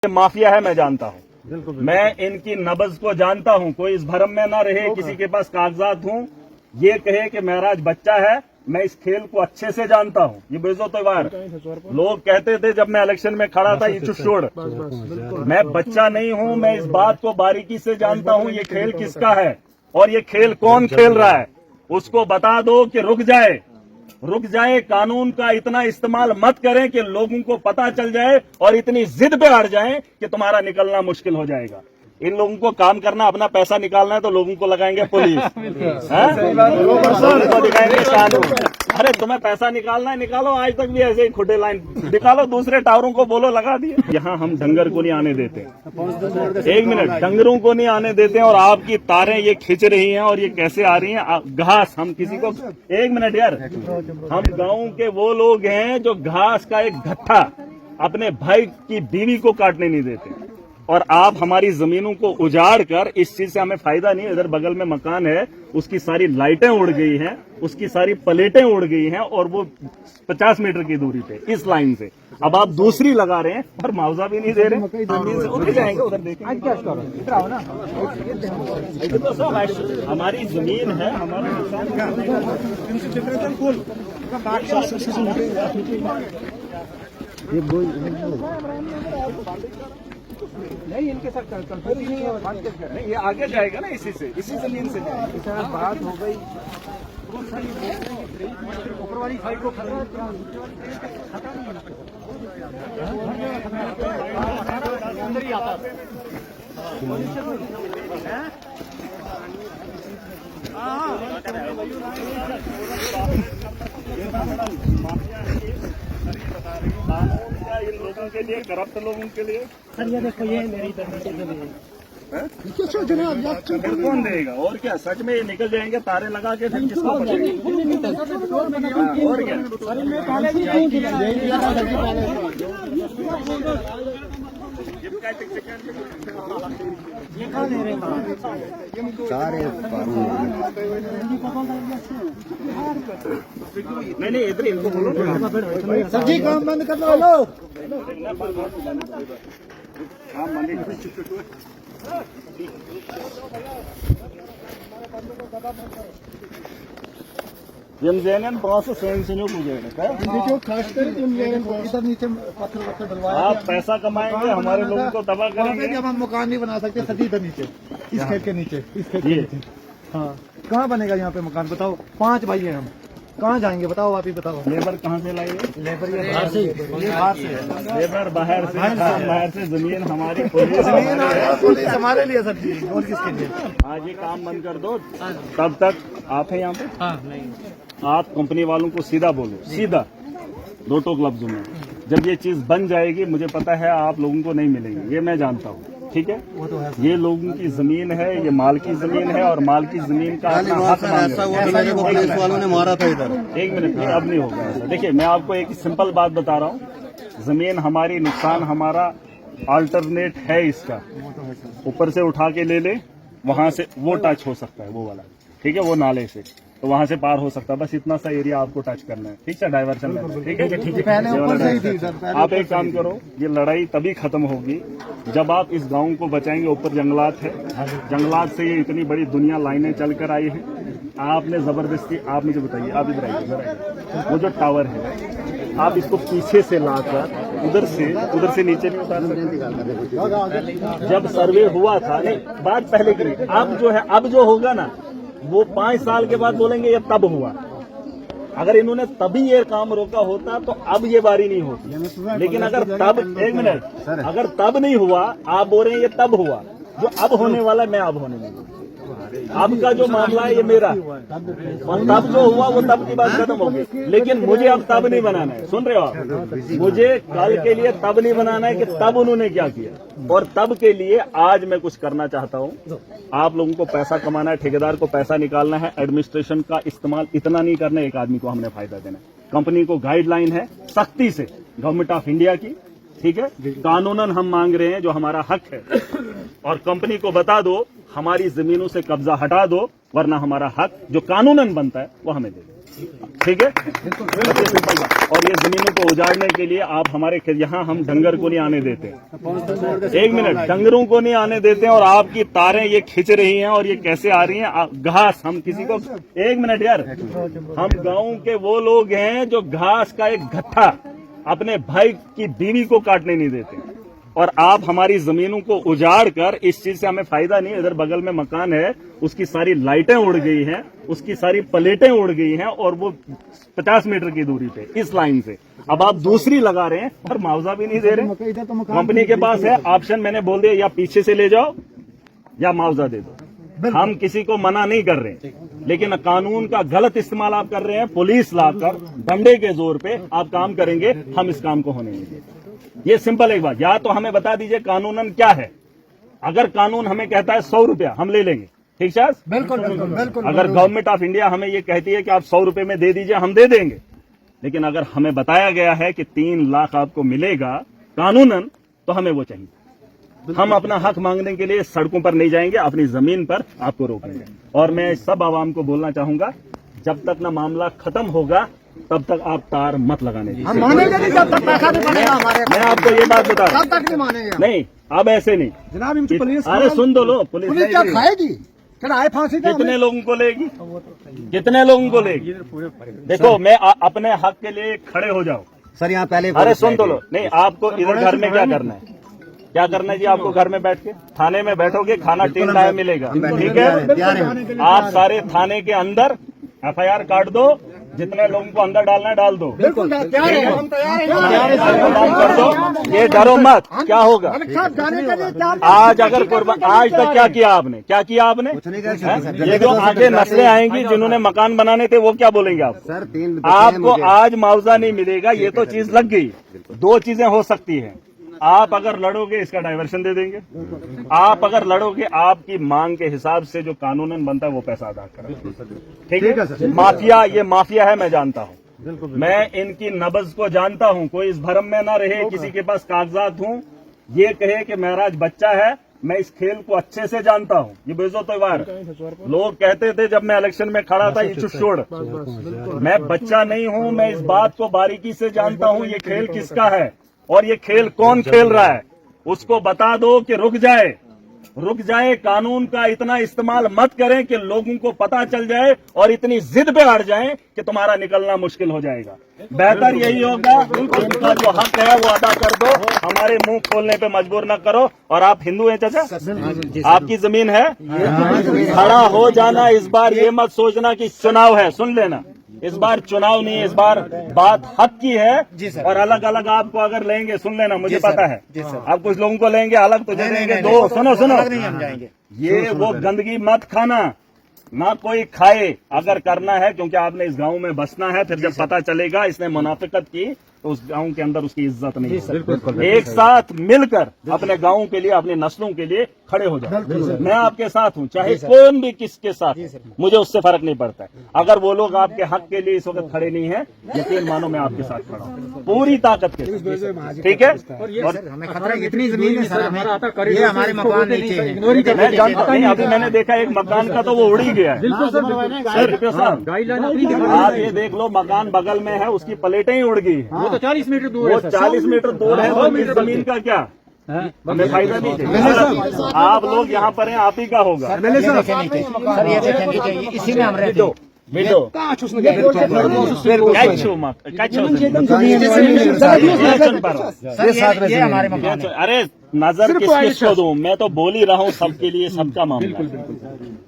Mafia है, मैं जानता हूँ। मैं इनकी नब्ज को जानता हूँ। कोई इस भरम में ना रहे किसी के पास कागजात हूँ, ये कहे कि महराज बच्चा है। मैं इस खेल को अच्छे से जानता हूँ। ये बेइज्जत लोग कहते थे जब मैं इलेक्शन में खड़ा था, ये छोड़, मैं बच्चा नहीं हूँ। मैं इस बात को बारीकी से जानता हूँ, ये खेल किसका है और ये खेल कौन खेल रहा है। उसको बता दो कि रुक जाए। कानून का इतना इस्तेमाल मत करें कि लोगों को पता चल जाए और इतनी जिद पे अड़ जाएं कि तुम्हारा निकलना मुश्किल हो जाएगा। इन लोगों को काम करना, अपना पैसा निकालना है तो लोगों को लगाएंगे पुलिस, लोगों को दिखाएंगे कानून। अरे तुम्हें पैसा निकालना है, निकालो। आज तक भी ऐसे ही खुटे लाइन निकालो, दूसरे टावरों को बोलो लगा दिए। यहाँ हम डंगर को नहीं आने देते। एक मिनट, डंगरों को नहीं आने देते और आपकी तारें ये खींच रही हैं और ये कैसे आ रही हैं घास। हम किसी को, एक मिनट यार, हम गाँव के वो लोग हैं जो घास का एक गट्ठा अपने भाई की बीवी को काटने नहीं देते, और आप हमारी जमीनों को उजाड़ कर, इस चीज से हमें फायदा नहीं। इधर बगल में मकान है, उसकी सारी लाइटें उड़ गई हैं, उसकी सारी प्लेटें उड़ गई हैं, और वो 50 मीटर की दूरी पे इस लाइन से। अब आप दूसरी लगा रहे हैं और मुआवजा भी नहीं दे रहे। जमीन से उठ जाएंगे, उधर देखेंगे। तो सब हमारी जमीन है, हमारा नहीं, इनके साथ नहीं, ये आगे जाएगा ना, इसी जमीन से जाएगा। बात हो गई ऊपर वाली साइड को अंदर ही आता इन लोगों के लिए, करप्ट लोगों के लिए। सर ये देखो, ये मेरी फिर कौन देगा? और क्या, सच में ये निकल जाएंगे तारे लगा के, फिर किसको और क्या? नहीं, इधर इनको बोलो सर जी, काम बंद कर लो। नीचे पत्थर डलवाया। आप पैसा कमाएंगे, हमारे लोगों को तबाह करेंगे। जब हम मकान नहीं बना सकते सर जी, इधर नीचे, इस खेत के नीचे, इस खेत के नीचे। हाँ, कहाँ बनेगा यहाँ पे मकान? बताओ, 5 भाई हैं हम, कहाँ जाएंगे बताओ? आप ही बताओ। लेबर कहाँ से लाएंगे? लेबर ये बाहर से, लेबर बाहर से जमीन हमारी पुलिस हमारे लिए सर जी, और किसके लिए? आज ये काम बंद कर दो, तब तक आप है यहाँ पे। हाँ, नहीं, आप कंपनी वालों को सीधा बोलो, सीधा 2 टोक लफ्जों में। जब ये चीज बन जाएगी, मुझे पता है आप लोगों को नहीं मिलेंगे, ये मैं जानता हूँ, ठीक है? वो तो है। ये लोगों की जमीन है, ये माल की जमीन है, और माल की जमीन का अपना हक पुलिस वालों ने मारा था इधर। एक मिनट, नहीं, अब नहीं होगा ऐसा। देखिए, मैं आपको एक सिंपल बात बता रहा हूँ। जमीन हमारी, नुकसान हमारा, अल्टरनेट है इसका। ऊपर से उठा के ले ले, वहां से वो टच हो सकता है, वो वाला, ठीक है, वो नाले से, तो वहां से पार हो सकता है। बस इतना सा एरिया आपको टच करना है, ठीक है? डाइवर्शन में, ठीक है? पहले ऊपर से ही थी सर। आप एक काम करो, ये लड़ाई तभी खत्म होगी जब आप इस गांव को बचाएंगे। ऊपर जंगलात है, जंगलात से ये इतनी बड़ी दुनिया लाइनें चल कर आई है। आपने जबरदस्ती, आप मुझे बताइए, आप इधर आइए, वो जो टावर है, आप इसको पीछे से लाकर उधर से नीचे नहीं उतार सकते। जब सर्वे हुआ था, नहीं, बात पहले की, अब जो है, अब जो होगा ना, वो 5 साल के बाद बोलेंगे ये तब हुआ। अगर इन्होंने तभी ये काम रोका होता तो अब ये बारी नहीं होती। लेकिन अगर तब, एक मिनट, अगर तब नहीं हुआ, आप बोल रहे हैं ये तब हुआ, जो अब होने वाला मैं अब होने नहीं दूंगा। अब का जो मामला है ये मेरा, और तब जो हुआ वो तब की बात खत्म हो गई। लेकिन मुझे अब तब नहीं बनाना है, सुन रहे हो आप? मुझे कल के लिए तब नहीं बनाना है कि तब उन्होंने क्या किया, और तब के लिए आज मैं कुछ करना चाहता हूँ। आप लोगों को पैसा कमाना है, ठेकेदार को पैसा निकालना है, एडमिनिस्ट्रेशन का इस्तेमाल इतना नहीं करना है, एक आदमी को हमने फायदा देना है। कंपनी को गाइडलाइन है सख्ती से, गवर्नमेंट ऑफ इंडिया की, ठीक है? कानूनन हम मांग रहे हैं जो हमारा हक है, और कंपनी को बता दो हमारी जमीनों से कब्जा हटा दो, वरना हमारा हक जो कानूनन बनता है वो हमें दे दो। ठीक है, बस सिंपल बात। और ये जमीनों को उजाड़ने के लिए आप हमारे यहाँ हम डंगर को नहीं आने देते, एक मिनट, डंगरों को नहीं आने देते और आपकी तारें ये खिंच रही हैं और ये कैसे आ रही हैं घास, हम किसी को, एक मिनट यार, हम गांव के वो लोग हैं जो घास का एक गट्ठा अपने भाई की बीवी को काटने नहीं देते, और आप हमारी जमीनों को उजाड़ कर, इस चीज से हमें फायदा नहीं। इधर बगल में मकान है, उसकी सारी लाइटें उड़ गई हैं, उसकी सारी प्लेटें उड़ गई हैं, और वो 50 मीटर की दूरी पे इस लाइन से। अब आप दूसरी लगा रहे हैं और मुआवजा भी नहीं दे रहे। कंपनी के पास है ऑप्शन, मैंने बोल दिया, या पीछे से ले जाओ या मुआवजा दे दो। हम किसी को मना नहीं कर रहे, लेकिन कानून का गलत इस्तेमाल आप कर रहे हैं। पुलिस लाकर डंडे के जोर पे आप काम करेंगे, हम इस काम को होने नहीं देंगे। ये सिंपल एक बात, या तो हमें बता दीजिए कानूनन क्या है। अगर कानून हमें कहता है 100 रुपया, हम ले लेंगे, ठीक है? बिल्कुल बिल्कुल। अगर गवर्नमेंट ऑफ इंडिया हमें ये कहती है कि आप 100 रुपए में दे दीजिए, हम दे देंगे। लेकिन अगर हमें बताया गया है कि 3 लाख आपको मिलेगा कानूनन, तो हमें वो चाहिए। हम अपना हक मांगने के लिए सड़कों पर नहीं जाएंगे, अपनी जमीन पर आपको रोकेंगे। और मैं सब आवाम को बोलना चाहूंगा, जब तक ना मामला खत्म होगा तब तक आप तार मत लगाने दीजिए। हम मानेंगे नहीं जब तक पैसा नहीं बनेगा हमारे। मैं आपको ये बात बता रहा हूं, तब तक नहीं मानेंगे। नहीं, अब ऐसे नहीं जनाब, इनकी पुलिस, अरे सुन तो लो, पुलिस क्या खाएगी? चढ़ाए फांसी पे कितने लोगों को लेगी, कितने लोगों को लेगी? देखो, मैं अपने हक के लिए खड़े हो जाओ सर। यहाँ पहले अरे सुन तो लो, नहीं, आपको इधर घर में क्या करना है, क्या करना है जी? आपको घर में बैठ के थाने में बैठोगे, खाना 3 टाइम मिलेगा, ठीक है? आप सारे थाने के अंदर FIR काट दो, जितने लोगों को अंदर डालना है डाल दो, बिल्कुल तैयार हैं, हम तैयार काम कर दो, ये डरो मत। क्या होगा आज? अगर आज तक क्या किया आपने, क्या किया आपने? ये जो आगे नस्लें आएंगी जिन्होंने मकान बनाने थे, वो क्या बोलेंगे आप? सर आपको आज मुआवजा नहीं मिलेगा, ये तो चीज लग गई। 2 चीजें हो सकती है, आप अगर लड़ोगे इसका डाइवर्शन दे देंगे, आप अगर लड़ोगे आपकी मांग के हिसाब से जो कानूनन बनता है वो पैसा अदा करें, ठीक है? माफिया, ये माफिया है, मैं जानता हूं, मैं इनकी नब्ज को जानता हूं। कोई इस भरम में ना रहे, किसी के पास कागजात हूं, ये कहे कि महराज बच्चा है। मैं इस खेल को अच्छे से जानता हूं। ये बेजोतवार लोग कहते थे जब मैं इलेक्शन में खड़ा था, ये छोड़, मैं बच्चा नहीं हूं, मैं इस बात को बारीकी से जानता हूं ये खेल किसका है और ये खेल कौन खेल रहा है। उसको बता दो कि रुक जाए, रुक जाए। कानून का इतना इस्तेमाल मत करें कि लोगों को पता चल जाए और इतनी जिद पे अड़ जाएं कि तुम्हारा निकलना मुश्किल हो जाएगा। बेहतर यही होगा, उनका जो हक है वो अदा कर दो, हमारे मुंह खोलने पे मजबूर न करो। और आप हिंदू हैं चाचा? आपकी जमीन है, खड़ा हो जाना। इस बार ये मत सोचना कि चुनाव है, सुन लेना, इस बार चुनाव नहीं है, इस बार बात हक की है। और अलग अलग आपको अगर लेंगे, सुन लेना, मुझे पता है आप कुछ लोगों को लेंगे अलग, तुझे देंगे 2। सुनो सुनो, ये वो गंदगी मत खाना, ना कोई खाए अगर करना है, क्योंकि आपने इस गांव में बसना है। फिर जब पता चलेगा इसने मुनाफिकत की तो उस गांव के अंदर उसकी इज्जत नहीं है। एक साथ मिलकर अपने गांव के लिए, अपनी नस्लों के लिए खड़े हो जाओ। मैं आपके साथ हूं, चाहे कौन भी किसके साथ, मुझे उससे फर्क नहीं पड़ता है। अगर वो लोग आपके हक के लिए इस वक्त खड़े नहीं है, यकीन मानो मैं आपके साथ खड़ा हूं पूरी ताकत के साथ, ठीक है? और हमें खतरा इतनी जमीन है सर, ये हमारे मकान नीचे है। मैं जानता नहीं, अभी मैंने देखा एक मकान का तो वो उड़ ही गया है। आप ये देख लो, मकान बगल में है, उसकी प्लेटें ही उड़ गई है। तो 40 मीटर दूर वो 40 मीटर दूर है, तो मेरी जमीन का क्या हमें फायदा नहीं चाहिए। आप लोग यहाँ पर हैं, आप ही का होगा। सर ये देखें नीचे, इसी में हम रहते हैं। ये हमारे मकान है। अरे नजर किसको दूं? मैं तो बोल ही रहा हूँ, सबके लिए सबका मामला।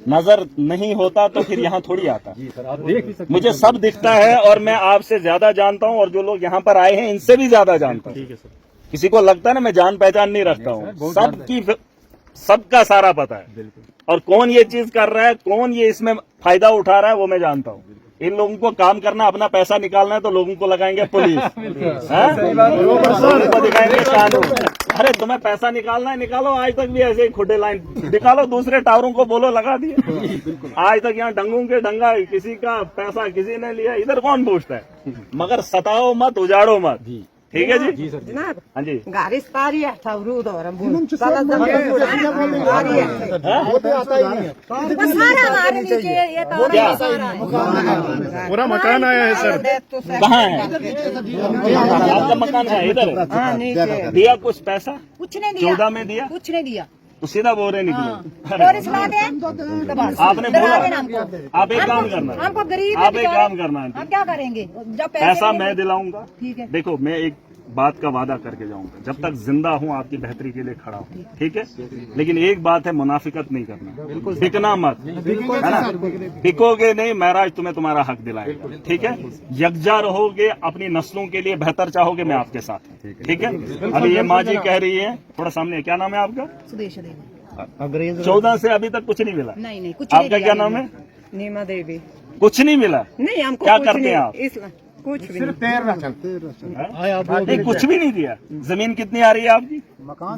नजर नहीं होता तो फिर यहाँ थोड़ी आता। मुझे सब दिखता है और मैं आपसे ज्यादा जानता हूँ, और जो लोग यहाँ पर आए हैं इनसे भी ज्यादा जानता हूँ। किसी को लगता है ना मैं जान पहचान नहीं रखता हूँ, सबका सारा पता है। और कौन ये चीज कर रहा है, कौन ये इसमें फायदा उठा रहा है, वो मैं जानता हूँ। इन लोगों को काम करना, अपना पैसा निकालना है, तो लोगों को लगाएंगे पुलिस, लोगों को दिखाएंगे कानून। अरे तुम्हें पैसा निकालना है, निकालो। आज तक भी ऐसे ही खुदे लाइन निकालो, दूसरे टावरों को बोलो लगा दिए। आज तक यहाँ डंगों के डंगा, किसी का पैसा किसी ने लिया, इधर कौन पूछता है? मगर सताओ मत, उजाड़ो मत, ठीक है जी। जनाब हाँ जी। गारिस पारी है अवरूद और वो तो आता ही नहीं है। सारा हमारे नीचे ये तार क्या? सारा है। पूरा मकान आया है सर। कहाँ है आपका मकान? है इधर है। हाँ नीचे दिया कुछ पैसा? कुछ नहीं दिया, 14 में दिया कुछ नहीं दिया। तो सीधा बोल रहे निकले। और इसला दे तो बस आपने डरावे बोला हमको। आप एक काम करना है। हमको गरीब आप है एक बेचारे। काम करना है। हम क्या करेंगे जब पैसा नहीं मैं देंगे? दिलाऊंगा। ठीक है। देखो मैं एक बात का वादा करके जाऊंगा, जब तक जिंदा हूं आपकी बेहतरी के लिए खड़ा हूं, ठीक है। लेकिन एक बात है, मुनाफिकत नहीं करना, बिकना मत, है ना। बिकोगे नहीं, महराज तुम्हें तुम्हारा हक दिलाएगा, ठीक है। यकजा रहोगे, अपनी नस्लों के लिए बेहतर चाहोगे, मैं आपके साथ हूं, ठीक है। अभी ये माँ जी कह रही है, थोड़ा सामने, क्या नाम है आपका? सुदेश देवी। 14 से अभी तक कुछ नहीं मिला। नहीं कुछ आपका नहीं क्या नाम है? नीमा देवी। कुछ नहीं मिला। नहीं हमको क्या कुछ करते नहीं, हैं आप? कुछ भी सिर्फ नहीं। नहीं, कुछ भी नहीं दिया। जमीन कितनी आ रही है आपकी?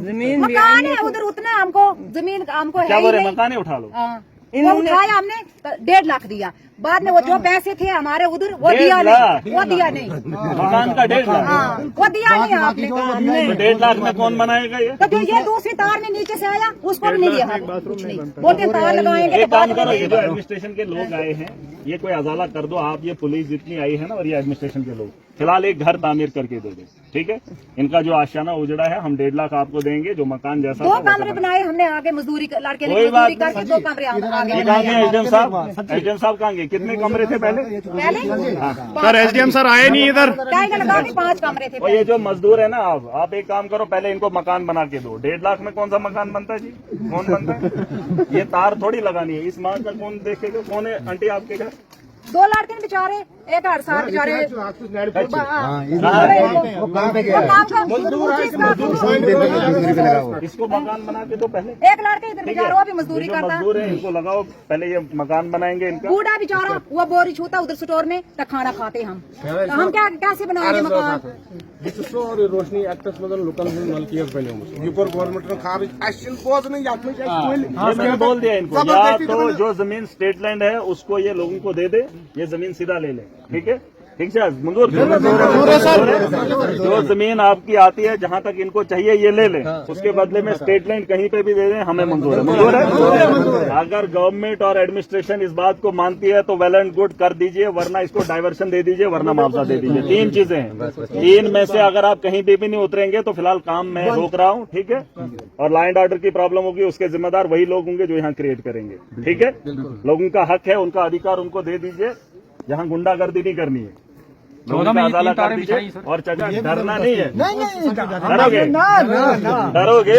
जमीन मकान है उधर, उतना हमको जमीन हमको है क्या ही बोले? नहीं। मकान ही उठा लो। हाँ, वो उठाया हमने 1.5 लाख दिया, बाद में वो जो पैसे थे हमारे उधर वो 1.5 दिया लाख? नहीं, वो दिया नहीं। मकान का 1.5 लाख? हाँ वो दिया नहीं आपने। तो 1.5 लाख में कौन बनाएगा ये? तो जो ये दूसरी तार में नीचे से आया उसको भी नहीं दिया हमको, कुछ नहीं बोलते तार लगाएंगे एक तो बाद काम में करो, ये नहीं जो दिया। एडमिनिस्ट्रेशन के लोग आए हैं, ये कोई अजाला कर दो आप। ये पुलिस जितनी आई है ना, और ये एडमिनिस्ट्रेशन के लोग, फिलहाल एक घर तामीर करके दे दो, ठीक है। इनका जो आशियाना उजड़ा है, हम 1.5 लाख आपको देंगे, जो मकान जैसा 2 था वैसा कमरे बनाए हमने, आगे मजदूरी लड़के ने कोई बात मजदूरी करके 2 कमरे आगे कहाँ बनाए। गए एसडीएम साहब? एसडीएम साहब कहाँ गए? कितने कमरे थे पहले? पहले एसडीएम सर आए नहीं इधर। टाइगर लगा के 5 कमरे थे और ये जो मजदूर है ना, आप एक काम करो, पहले इनको मकान बना के दो। 1.5 लाख में कौन सा मकान बनता है जी? कौन बनता है? ये तार थोड़ी लगानी है। इस माँ का कौन देखेगा? कौन है आंटी आपके घर? 2 लड़के ने बेचारे, एक 8 साल बेचारे। इसको मकान बना के दो पहले। एक लड़के इधर बेचारा वो भी मजदूरी जो करता। मजदूर है इनको लगाओ पहले, ये मकान बनाएंगे इनका। बूढ़ा बेचारा वो बोरी छूता उधर स्टोर में, तो खाना खाते हम, तो हम क्या कैसे बनाएंगे मकान? रोशनी एक्टर्स मधून लोकांना मलकियत बने यूपर गवर्नमेंट ने खारिज एक्शन पोज नहीं याद में हाँ, मैंने बोल दिया इनको, या तो जो जमीन स्टेट लैंड है उसको ये लोगों को दे दे, ये जमीन सीधा ले ले, ठीक है। ठीक है, मंजूर? जो जमीन आपकी आती है, जहाँ तक इनको चाहिए ये ले लें, उसके बदले में स्टेट लैंड कहीं पे भी दे दें, हमें मंजूर है। मंजूर है? अगर गवर्नमेंट और एडमिनिस्ट्रेशन इस बात को मानती है तो वेल एंड गुड, कर दीजिए, वरना इसको डाइवर्शन दे दीजिए, वरना मुआवजा दे दीजिए। 3 चीजें हैं, 3 में से अगर आप कहीं पे भी नहीं उतरेंगे तो फिलहाल काम मैं रोक रहा हूँ, ठीक है। और लॉ एंड ऑर्डर की प्रॉब्लम होगी, उसके जिम्मेदार वही लोग होंगे जो यहाँ क्रिएट करेंगे, ठीक है। लोगों का हक है, उनका अधिकार उनको दे दीजिए। यहाँ गुंडागर्दी नहीं करनी है, लोगों का अदालत कर दीजिए। और चाचा डरना नहीं है, डरोगे? डरोगे?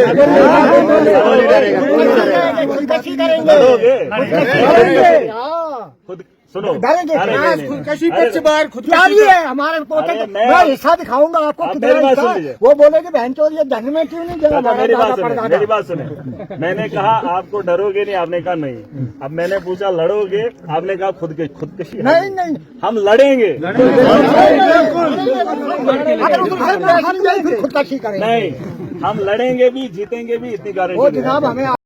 डरोगे? खुद सुनो, खुदकशी पर बाहर खुदकशी है हमारे पोते अरे को। मैं हिस्सा दिखाऊंगा आपको आप कितना मेरी बात हिस्सा सुन लीजिए। है। वो बोलेगी बहन चोद ये जन्म में क्यों नहीं चाचा, मेरी बात सुने, जन्म मेरी बात सुने। मैंने कहा आपको डरोगे नहीं, आपने कहा नहीं। अब मैंने पूछा लड़ोगे, आपने कहा खुदकशी। नहीं नहीं हम लड़ेंगे, अगर उधर से हार जाए फिर खुदकशी करेंगे। नहीं हम लड़ेंगे भी, जीतेंगे भी, इतनी गारंटी वो नहीं है। जनाब हमें